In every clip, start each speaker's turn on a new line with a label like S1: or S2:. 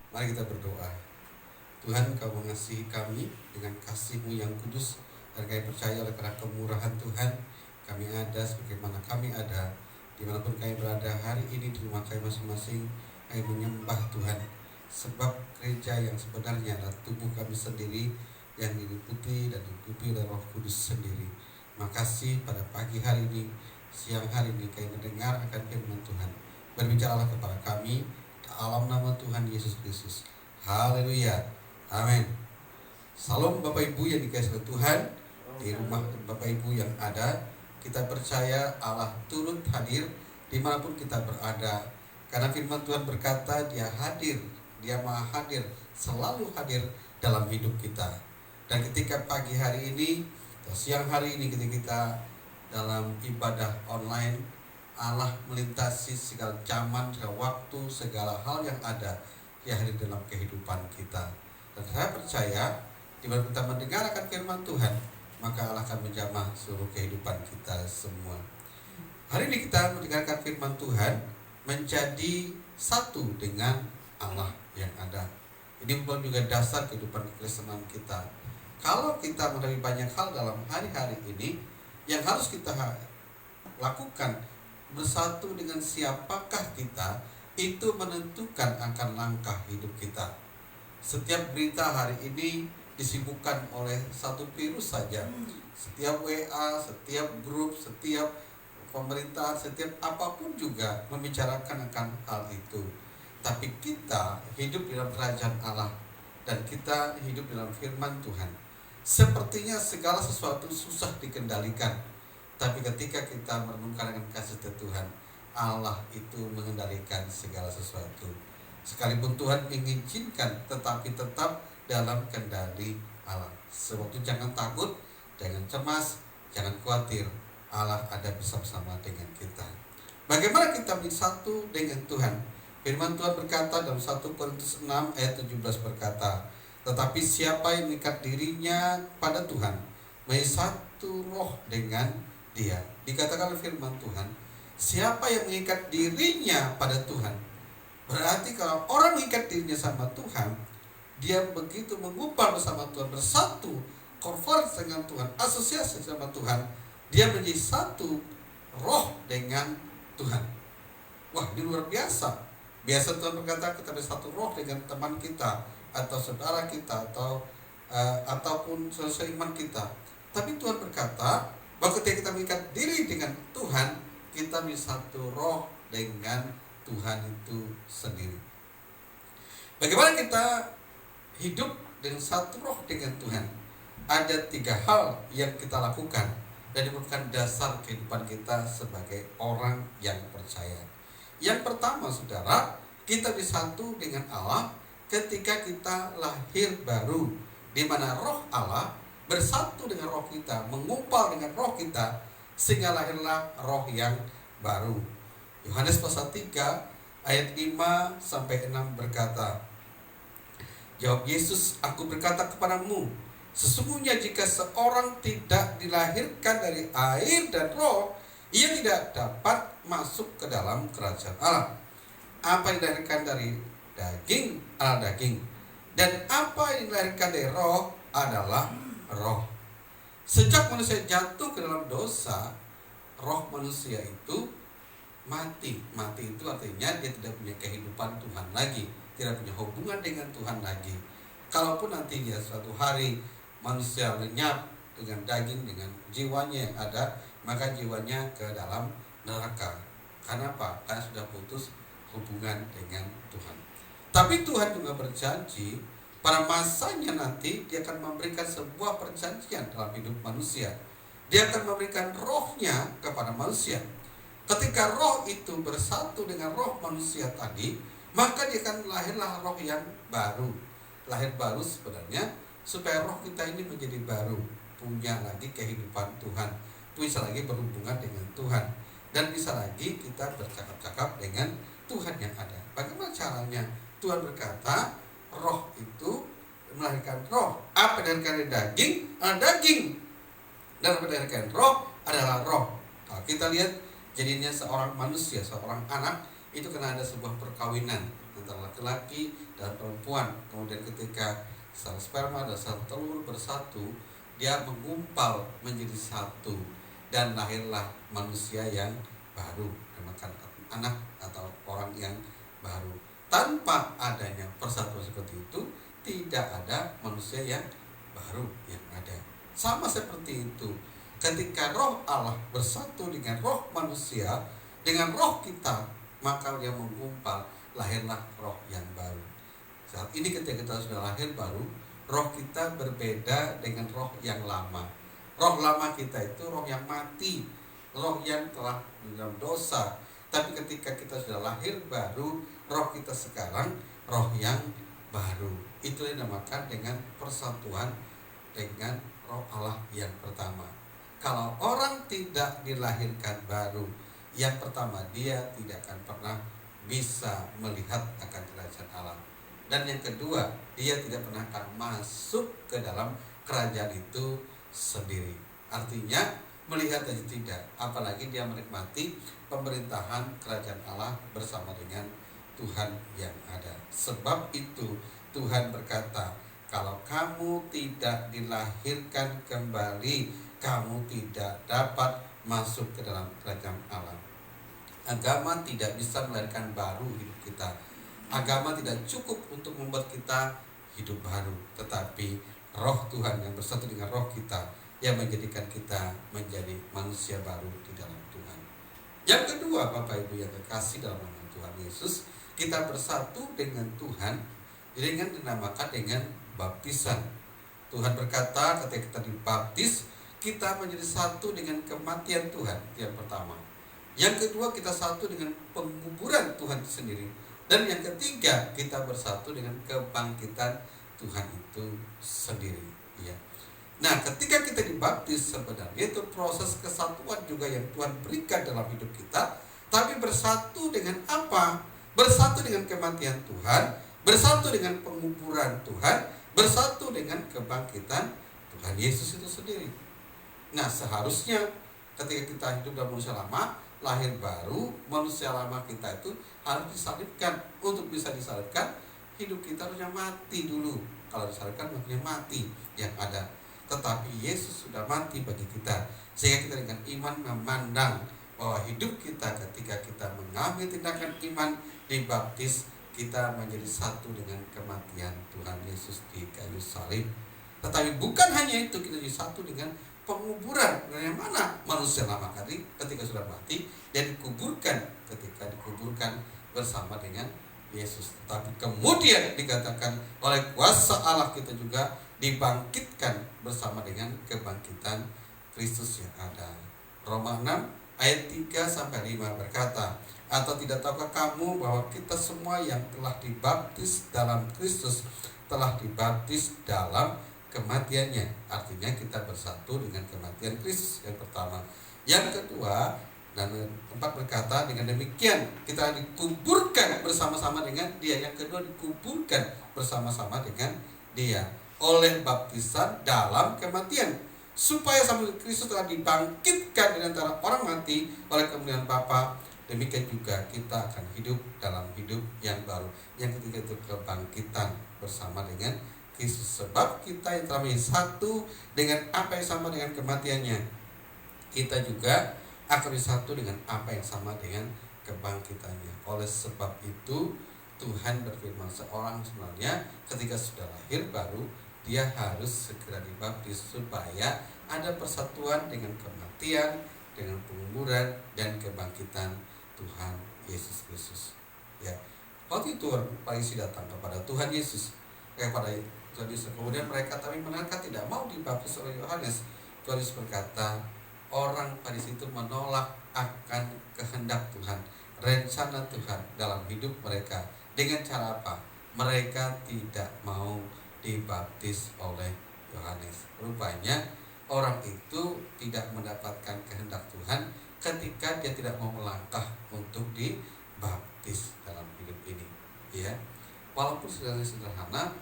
S1: Mari kita berdoa. Tuhan, Kau mengasihi kami dengan kasih-Mu yang kudus, dan kami percaya oleh karena kemurahan Tuhan, kami ada sebagaimana kami ada, dimanapun kami berada hari ini di rumah kami masing-masing, kami menyembah Tuhan. Sebab gereja yang sebenarnya adalah tubuh kami sendiri yang diliputi dan dihidupi oleh Roh Kudus sendiri. Makasih pada pagi hari ini, siang hari ini kami mendengar akan firman Tuhan. Berbicaralah kepada kami dalam nama Tuhan Yesus Kristus. Haleluya. Amin. Salam Bapak Ibu yang dikasihi Tuhan. Di rumah Bapak Ibu yang ada, kita percaya Allah turut hadir dimanapun kita berada. Karena firman Tuhan berkata Dia hadir, Dia maha hadir, selalu hadir dalam hidup kita. Dan ketika pagi hari ini atau siang hari ini ketika kita dalam ibadah online, Allah melintasi segala zaman, segala waktu, segala hal yang ada, Dia hadir dalam kehidupan kita. Dan saya percaya di mana kita mendengar akan firman Tuhan, maka Allah akan menjamah seluruh kehidupan kita semua. Hari ini kita mendengarkan firman Tuhan, menjadi satu dengan Allah yang ada. Ini bukan juga dasar kehidupan kekristenan kita. Kalau kita menghadapi banyak hal dalam hari-hari ini, yang harus kita lakukan bersatu dengan siapakah kita, itu menentukan akan langkah hidup kita. Setiap berita hari ini disibukkan oleh satu virus saja. Setiap WA, setiap grup, setiap pemerintahan, setiap apapun juga membicarakan akan hal itu. Tapi kita hidup dalam kerajaan Allah, dan kita hidup dalam firman Tuhan. Sepertinya segala sesuatu susah dikendalikan, tapi ketika kita merenungkan dengan kasih Tuhan, Allah itu mengendalikan segala sesuatu. Sekalipun Tuhan mengizinkan, tetapi tetap dalam kendali Allah. Sebab itu jangan takut, jangan cemas, jangan khawatir. Allah ada bersama-sama dengan kita. Bagaimana kita bersatu dengan Tuhan? Firman Tuhan berkata dalam 1 Korintus 6 ayat 17 berkata, tetapi siapa yang mengikat dirinya pada Tuhan, menjadi satu roh dengan Dia. Dikatakan oleh firman Tuhan, siapa yang mengikat dirinya pada Tuhan. Berarti kalau orang mengikat dirinya sama Tuhan, dia begitu mengubah bersama Tuhan, bersatu, konfers dengan Tuhan, asosiasi sama Tuhan, dia menjadi satu roh dengan Tuhan. Wah, ini luar biasa. Biasa Tuhan berkata kita bersatu roh dengan teman kita, atau saudara kita, atau ataupun seiman kita. Tapi Tuhan berkata bahwa ketika kita mengikat diri dengan Tuhan, kita bisa satu roh dengan Tuhan itu sendiri. Bagaimana kita hidup dengan satu roh dengan Tuhan? Ada 3 hal yang kita lakukan, dan ini merupakan dasar kehidupan kita sebagai orang yang percaya. Yang pertama, saudara, kita disatu dengan Allah ketika kita lahir baru, di mana roh Allah bersatu dengan roh kita, mengumpal dengan roh kita, sehingga lahirlah roh yang baru. Yohanes pasal 3 ayat 5 sampai 6 berkata, jawab Yesus, aku berkata kepadamu, sesungguhnya jika seorang tidak dilahirkan dari air dan roh, ia tidak dapat masuk ke dalam kerajaan Allah. Apa yang dilahirkan dari daging adalah daging, dan apa yang dilahirkan dari roh adalah roh. Sejak manusia jatuh ke dalam dosa, roh manusia itu mati. Mati itu artinya dia tidak punya kehidupan Tuhan lagi, tidak punya hubungan dengan Tuhan lagi. Kalaupun nantinya suatu hari manusia lenyap dengan daging, dengan jiwanya yang ada, maka jiwanya ke dalam neraka. Karena apa? Karena sudah putus hubungan dengan Tuhan. Tapi Tuhan juga berjanji pada masanya nanti Dia akan memberikan sebuah perjanjian dalam hidup manusia. Dia akan memberikan rohnya kepada manusia. Ketika roh itu bersatu dengan roh manusia tadi, maka dia akan lahirlah roh yang baru. Lahir baru sebenarnya supaya roh kita ini menjadi baru, punya lagi kehidupan Tuhan, bisa lagi berhubungan dengan Tuhan, dan bisa lagi kita bercakap-cakap dengan Tuhan yang ada. Bagaimana caranya? Tuhan berkata, roh itu melahirkan roh. Apa yang dilahirkan dari daging adalah daging, dan apa yang dilahirkan roh adalah roh. Kalau kita lihat jadinya seorang manusia, seorang anak itu kena ada sebuah perkawinan antara laki-laki dan perempuan. Kemudian ketika sel sperma dan sel telur bersatu, dia menggumpal menjadi satu dan lahirlah manusia yang baru, dinamakan anak atau orang yang baru. Tanpa adanya persatuan seperti itu, tidak ada manusia yang baru yang ada. Sama seperti itu, ketika roh Allah bersatu dengan roh manusia, dengan roh kita, maka dia menggumpal, lahirlah roh yang baru. Saat ini ketika kita sudah lahir baru, roh kita berbeda dengan roh yang lama. Roh lama kita itu roh yang mati, roh yang telah dalam dosa. Tapi ketika kita sudah lahir baru, roh kita sekarang roh yang baru. Itu yang dinamakan dengan persatuan dengan roh Allah yang pertama. Kalau orang tidak dilahirkan baru, yang pertama dia tidak akan pernah bisa melihat akan kerajaan Allah. Dan yang kedua, dia tidak pernah akan masuk ke dalam kerajaan itu sendiri. Artinya melihat aja tidak, apalagi dia menikmati pemerintahan kerajaan Allah bersama dengan Tuhan yang ada. Sebab itu Tuhan berkata, kalau kamu tidak dilahirkan kembali, kamu tidak dapat masuk ke dalam kerajaan Allah. Agama tidak bisa melahirkan baru hidup kita. Agama tidak cukup untuk membuat kita hidup baru, tetapi roh Tuhan yang bersatu dengan roh kita yang menjadikan kita menjadi manusia baru di dalam Tuhan. Yang kedua, Bapak Ibu yang kekasih dalam nama Tuhan Yesus, kita bersatu dengan Tuhan dengan dinamakan dengan baptisan. Tuhan berkata ketika kita dibaptis, kita menjadi satu dengan kematian Tuhan, yang pertama. Yang kedua, kita satu dengan penguburan Tuhan itu sendiri. Dan yang ketiga, kita bersatu dengan kebangkitan Tuhan itu sendiri. Ya. Nah, ketika kita dibaptis, sebenarnya itu proses kesatuan juga yang Tuhan berikan dalam hidup kita. Tapi bersatu dengan apa? Bersatu dengan kematian Tuhan, bersatu dengan penguburan Tuhan, bersatu dengan kebangkitan Tuhan Yesus itu sendiri. Nah, seharusnya ketika kita hidup dalam manusia lama, lahir baru, manusia lama kita itu harus disalibkan. Untuk bisa disalibkan, hidup kita harusnya mati dulu. Kalau disalibkan, maksudnya mati yang ada. Tetapi Yesus sudah mati bagi kita, sehingga kita dengan iman memandang bahwa hidup kita ketika kita mengambil tindakan iman dibaptis, kita menjadi satu dengan kematian Tuhan Yesus di kayu salib. Tetapi bukan hanya itu, kita jadi satu dengan penguburan. Yang mana manusia lama tadi ketika sudah mati dan dikuburkan, ketika dikuburkan bersama dengan Yesus. Tetapi kemudian dikatakan oleh kuasa Allah kita juga dibangkitkan bersama dengan kebangkitan Kristus yang ada. Roma 6 ayat 3-5 berkata, atau tidak tahukah kamu bahwa kita semua yang telah dibaptis dalam Kristus telah dibaptis dalam kematiannya. Artinya kita bersatu dengan kematian Kristus, yang pertama. Yang kedua, dan 4 berkata, dengan demikian kita dikuburkan bersama-sama dengan Dia. Yang kedua, dikuburkan bersama-sama dengan Dia oleh baptisan dalam kematian, supaya sama Kristus telah dibangkitkan dari antara orang mati oleh kemuliaan Bapa. Demikian juga kita akan hidup dalam hidup yang baru. Yang ketiga itu kebangkitan bersama dengan Kristus. Sebab kita yang telah menjadi satu dengan apa yang sama dengan kematiannya, kita juga akan bersatu dengan apa yang sama dengan kebangkitannya. Oleh sebab itu Tuhan berfirman, seorang sebenarnya ketika sudah lahir baru, dia harus segera dibaptis supaya ada persatuan dengan kematian, dengan penguburan dan kebangkitan Tuhan Yesus Kristus. Ya, waktu itu Farisi datang kepada Tuhan Yesus, kepada Tuhan Yesus. Kemudian mereka tidak mau dibaptis oleh Yohanes. Tuhan Yesus berkata, orang Farisi itu menolak akan kehendak Tuhan, rencana Tuhan dalam hidup mereka. Dengan cara apa? Mereka tidak mau dibaptis oleh Yohanes. Rupanya orang itu tidak mendapatkan kehendak Tuhan ketika dia tidak mau melangkah untuk dibaptis dalam hidup ini. Ya, walaupun sederhana,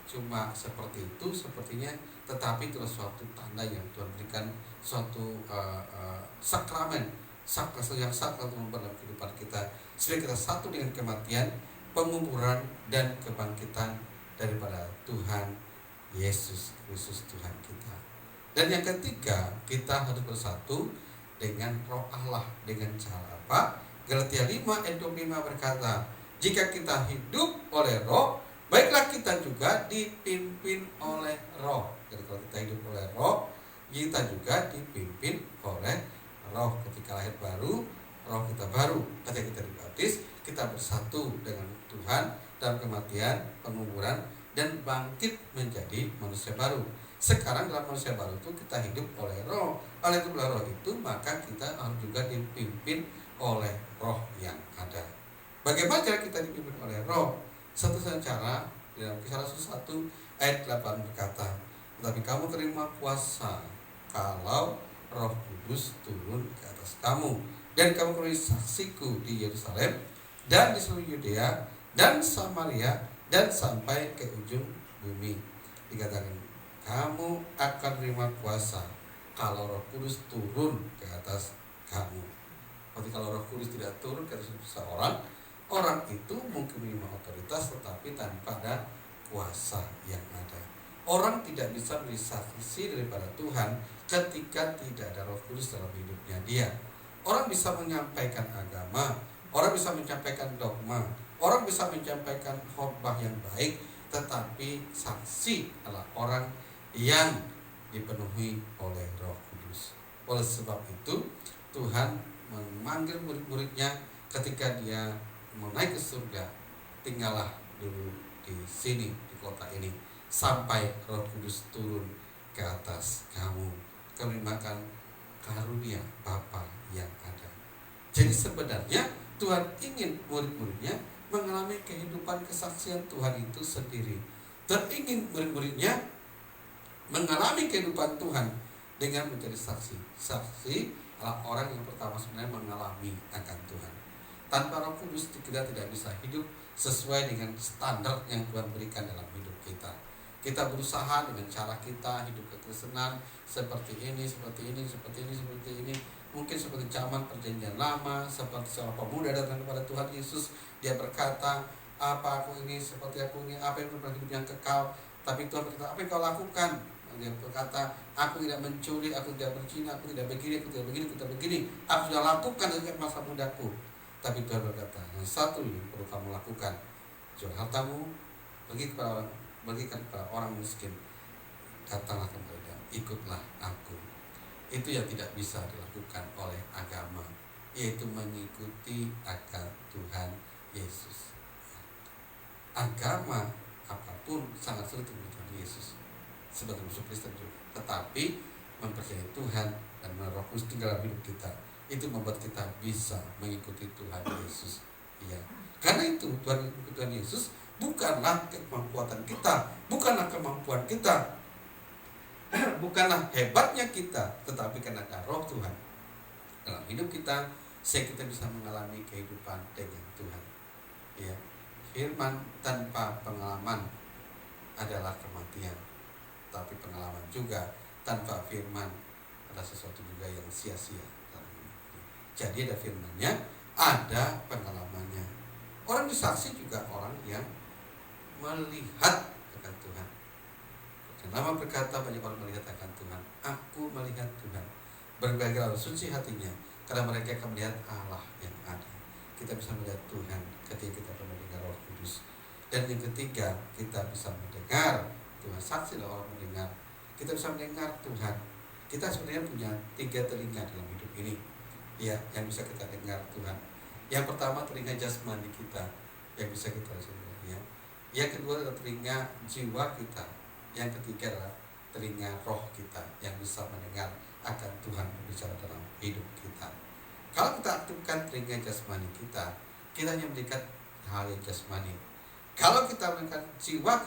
S1: cuma seperti itu sepertinya, tetapi itu suatu tanda yang Tuhan berikan, suatu sakramen, sakral yang sakral dalam kehidupan kita, supaya kita satu dengan kematian penguburan dan kebangkitan daripada Tuhan Yesus Kristus Tuhan kita. Dan yang ketiga, kita harus bersatu dengan Roh Allah. Dengan cara apa? Galatia 5 ayat 25 berkata, jika kita hidup oleh Roh, baiklah kita juga dipimpin oleh Roh. Jadi kalau kita hidup oleh Roh, kita juga dipimpin oleh Roh. Ketika lahir baru, Roh kita baru. Ketika kita dibaptis, kita bersatu dengan Tuhan dalam kematian, penguburan, dan bangkit menjadi manusia baru. Sekarang dalam manusia baru itu kita hidup oleh Roh. Oleh itu Roh itu, maka kita harus juga dipimpin oleh Roh yang ada. Bagaimana cara kita dipimpin oleh Roh? Satu-satunya cara di dalam Kisah Rasul 1 ayat 8 berkata, tetapi kamu terima kuasa kalau Roh Kudus turun ke atas kamu, dan kamu menjadi saksiku di Yerusalem dan di seluruh Yudea dan Samaria dan sampai ke ujung bumi. Dikatakan, kamu akan terima kuasa kalau Roh Kudus turun ke atas kamu. Berarti kalau Roh Kudus tidak turun ke atas seseorang, orang itu mungkin menerima otoritas tetapi tanpa ada kuasa yang ada. Orang tidak bisa menjadi saksi daripada Tuhan ketika tidak ada Roh Kudus dalam hidupnya dia. Orang bisa menyampaikan agama, orang bisa menyampaikan dogma, orang bisa menyampaikan khotbah yang baik, tetapi saksi adalah orang yang dipenuhi oleh Roh Kudus. Oleh sebab itu, Tuhan memanggil murid-muridnya ketika dia mau naik ke surga, tinggallah dulu di sini, di kota ini, sampai Roh Kudus turun ke atas kamu. Kamu makan karunia Bapa yang ada. Jadi sebenarnya Tuhan ingin murid-muridnya mengalami kehidupan kesaksian Tuhan itu sendiri. Dan ingin murid-muridnya mengalami kehidupan Tuhan dengan menjadi saksi. Saksi adalah orang yang pertama sebenarnya mengalami akan Tuhan. Tanpa Roh Kudus kita tidak bisa hidup sesuai dengan standar yang Tuhan berikan dalam hidup kita. Kita berusaha dengan cara kita hidup kekristenan seperti ini, seperti ini, seperti ini, seperti ini. Mungkin seperti zaman perjanjian lama, seperti seorang pemuda datang kepada Tuhan Yesus, dia berkata, apa aku ini, seperti aku ini, apa yang pernah hidup yang kekal. Tapi Tuhan berkata, apa yang kau lakukan? Dia berkata, aku tidak mencuri, aku tidak berzina, aku tidak begini, aku tidak begini, aku tidak begini. Aku sudah lakukan sejak masa mudaku. Tapi Tuhan berkata, yang satu ini perlu kamu lakukan, jual hartamu, bagikan kepada orang miskin, datanglah kepada dia, ikutlah aku. Itu yang tidak bisa dilakukan oleh agama, yaitu mengikuti akan Tuhan Yesus. Agama apapun sangat sulit untuk Tuhan Yesus sebagai musuh Kristen juga. Tetapi mempercayai Tuhan dan Roh Kudus tinggal dalam hidup kita, itu membuat kita bisa mengikuti Tuhan Yesus. Ya, karena itu Tuhan Yesus bukanlah kemampuan kita, bukanlah kemampuan kita, bukanlah hebatnya kita, tetapi karena ada Roh Tuhan dalam hidup kita, sehingga kita bisa mengalami kehidupan dengan Tuhan. Ya, firman tanpa pengalaman adalah kematian, tapi pengalaman juga tanpa firman adalah sesuatu juga yang sia-sia. Jadi ada firman-Nya, ada pengalamannya. Orang disaksi juga orang yang melihat akan Tuhan. Dan nama berkata, banyak orang melihat akan Tuhan. Aku melihat Tuhan. Berbagai suci hatinya, karena mereka akan melihat Allah yang ada. Kita bisa melihat Tuhan ketika kita mendengar Roh Kudus. Dan yang ketiga, kita bisa mendengar Tuhan. Saksi adalah orang mendengar. Kita bisa mendengar Tuhan. Kita sebenarnya punya 3 telinga dalam hidup ini, ya, yang bisa kita dengar Tuhan. Yang pertama, telinga jasmani kita yang bisa kita dengar, ya. Yang kedua adalah telinga jiwa kita. Yang ketiga adalah telinga roh kita yang bisa mendengar akan Tuhan berbicara dalam hidup kita. Kalau kita aktifkan telinga jasmani kita hanya melihat hal yang jasmani. Kalau kita melihat jiwa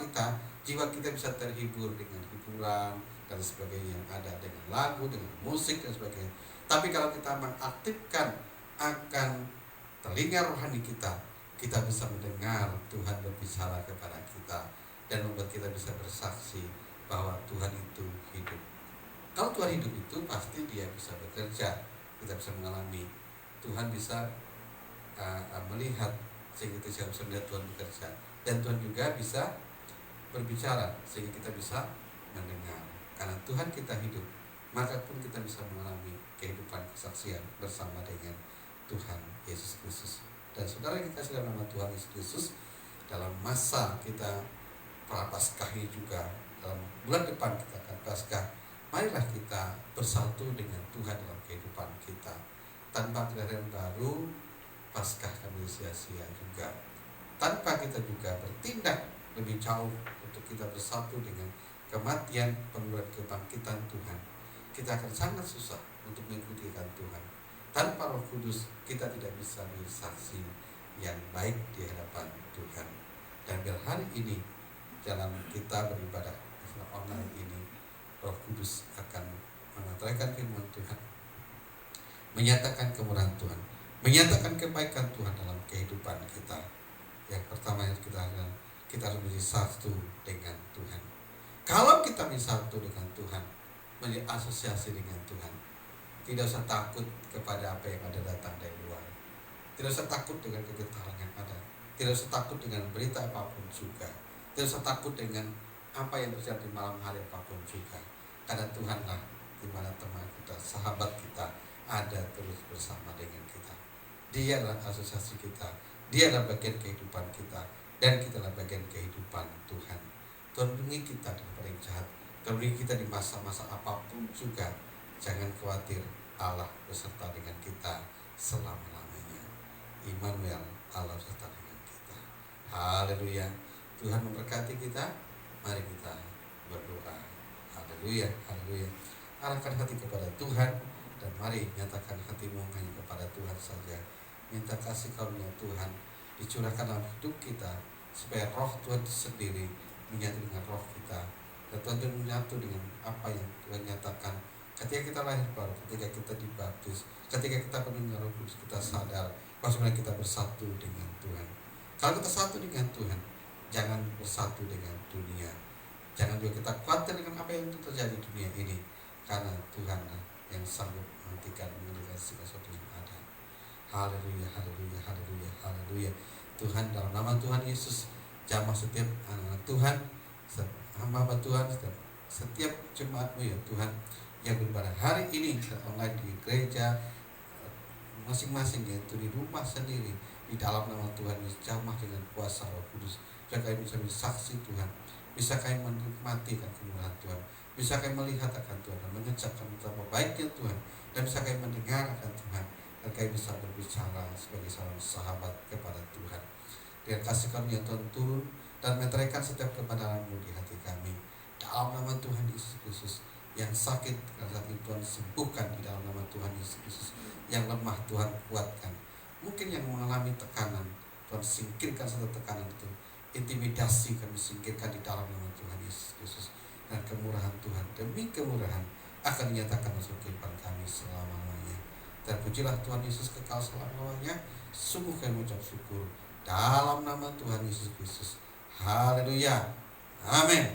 S1: kita bisa terhibur dengan hiburan dan sebagainya yang ada, dengan lagu, dengan musik dan sebagainya. Tapi kalau kita mengaktifkan akan telinga rohani kita bisa mendengar Tuhan berbicara kepada kita dan membuat kita bisa bersaksi bahwa Tuhan itu hidup. Kalau Tuhan hidup itu pasti Dia bisa bekerja, kita bisa mengalami. Tuhan bisa melihat sehingga kita bisa melihat Tuhan bekerja, dan Tuhan juga bisa berbicara sehingga kita bisa mendengar. Karena Tuhan kita hidup, maka pun kita bisa mengalami kehidupan kesaksian bersama dengan Tuhan Yesus Kristus. Dan saudara yang dikasihi dalam nama Tuhan Yesus Kristus, dalam masa kita prapaskahi juga, dalam bulan depan kita akan Paskah, marilah kita bersatu dengan Tuhan dalam kehidupan kita. Tanpa kelahiran baru, Paskah kami sia-sia juga. Tanpa kita juga bertindak lebih jauh untuk kita bersatu dengan kematian, pengurapan, kebangkitan Tuhan, kita akan sangat susah untuk mengikuti Tuhan. Tanpa Roh Kudus, kita tidak bisa menjadi saksi yang baik di hadapan Tuhan. Dan biar hari ini jalan kita beribadah online ini, Roh Kudus akan mengantarkan firman Tuhan, menyatakan kemurahan Tuhan, menyatakan kebaikan Tuhan dalam kehidupan kita. Yang pertama yang kita lakukan, kita harus menjadi satu dengan Tuhan. Kalau kita menjadi satu dengan Tuhan, menjadi asosiasi dengan Tuhan, tidak usah takut kepada apa yang ada datang dari luar. Tidak usah takut dengan kegetaran yang ada. Tidak usah takut dengan berita apapun juga. Tidak usah takut dengan apa yang terjadi malam hari apapun juga. Karena Tuhanlah di mana teman kita, sahabat kita ada terus bersama dengan kita. Dia adalah asosiasi kita. Dia adalah bagian kehidupan kita. Dan kita adalah bagian kehidupan Tuhan. Tuhan lindungi kita dari yang jahat. Tuhan lindungi kita di masa-masa apapun juga. Jangan khawatir, Allah beserta dengan kita selama-lamanya. Immanuel, Allah beserta dengan kita. Haleluya. Tuhan memberkati kita. Mari kita berdoa. Haleluya, haleluya. Arahkan hati kepada Tuhan, dan mari nyatakan hatimu hanya kepada Tuhan saja. Minta kasih karunia Tuhan dicurahkan dalam hidup kita, supaya Roh Tuhan sendiri menyatu dengan roh kita, dan Tuhan menyatu dengan apa yang Tuhan nyatakan. Ketika kita lahir baru, ketika kita dibaptis, ketika kita penuh dengan Roh Kudus, kita sadar bahwa kita bersatu dengan Tuhan. Kalau kita satu dengan Tuhan, jangan bersatu dengan dunia. Jangan juga kita khawatir dengan apa yang terjadi di dunia ini, karena Tuhan yang sanggup menghentikan segala sesuatu yang ada. Haleluya, haleluya, haleluya, haleluya. Tuhan, dalam nama Tuhan Yesus, jamah setiap anak Tuhan, hamba Tuhan, setiap jemaat-Mu ya Tuhan, yang beribadah hari ini online di gereja masing-masing, yaitu di rumah sendiri, di dalam nama Tuhan Yesus, jamah dengan kuasa Roh Kudus. Biar kami bisa menjadi saksi Tuhan, bisa kami menikmati kemurahan Tuhan, bisa kami melihat akan Tuhan dan mengucapkan betapa baiknya Tuhan, dan bisa kami mendengar akan Tuhan, dan kami bisa berbicara sebagai seorang sahabat kepada Tuhan. Dengan kasih kami yang Tuhan turun dan meteraikan setiap kebenaran-Mu di hati kami, dalam nama Tuhan Yesus Kristus. Yang sakit saat ini Tuhan sembuhkan di dalam nama Tuhan Yesus Kristus. Yang lemah Tuhan kuatkan. Mungkin yang mengalami tekanan, Tuhan singkirkan satu tekanan itu. Intimidasi kami singkirkan di dalam nama Tuhan Yesus Kristus. Dan kemurahan Tuhan, demi kemurahan, akan dinyatakan masuk kehidupan kami selama-lamanya. Terpujilah Tuhan Yesus kekal selama-lamanya. Sungguh kami mengucap syukur dalam nama Tuhan Yesus Kristus. Haleluya. Amin.